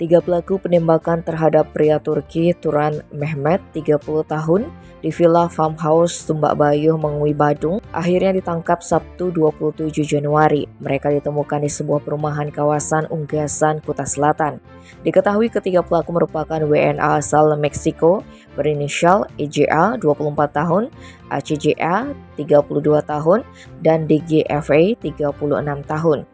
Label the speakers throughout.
Speaker 1: Tiga pelaku penembakan terhadap pria Turki Turan Mehmet, 30 tahun, di Villa Farmhouse Tumbak Bayuh, Mengui, Badung, akhirnya ditangkap Sabtu 27 Januari. Mereka ditemukan di sebuah perumahan kawasan Unggasan, Kuta Selatan. Diketahui ketiga pelaku merupakan WNA asal Meksiko, berinisial EJA, 24 tahun, ACJA, 32 tahun, dan DGFA, 36 tahun.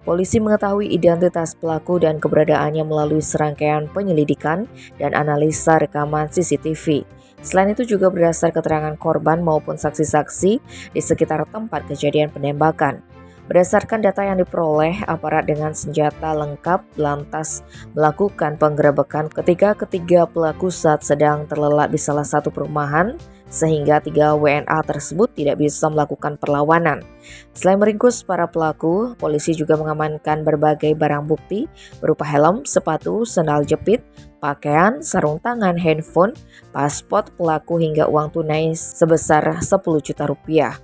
Speaker 1: Polisi mengetahui identitas pelaku dan keberadaannya melalui serangkaian penyelidikan dan analisa rekaman CCTV. Selain itu juga berdasar keterangan korban maupun saksi-saksi di sekitar tempat kejadian penembakan. Berdasarkan data yang diperoleh, aparat dengan senjata lengkap lantas melakukan penggerebekan ketika ketiga pelaku saat sedang terlelap di salah satu perumahan, sehingga tiga WNA tersebut tidak bisa melakukan perlawanan. Selain meringkus para pelaku, polisi juga mengamankan berbagai barang bukti berupa helm, sepatu, sandal jepit, pakaian, sarung tangan, handphone, paspor pelaku hingga uang tunai sebesar 10 juta rupiah.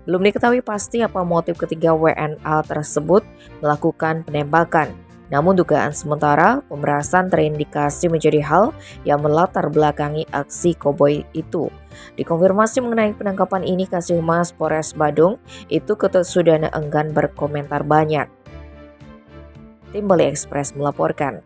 Speaker 1: Belum diketahui pasti apa motif ketiga WNA tersebut melakukan penembakan. Namun dugaan sementara, pemerasan terindikasi menjadi hal yang melatar belakangi aksi koboi itu. Dikonfirmasi mengenai penangkapan ini, Kasih Humas Polres Badung itu Ketut Sudana enggan berkomentar banyak. Tim Bali Express melaporkan.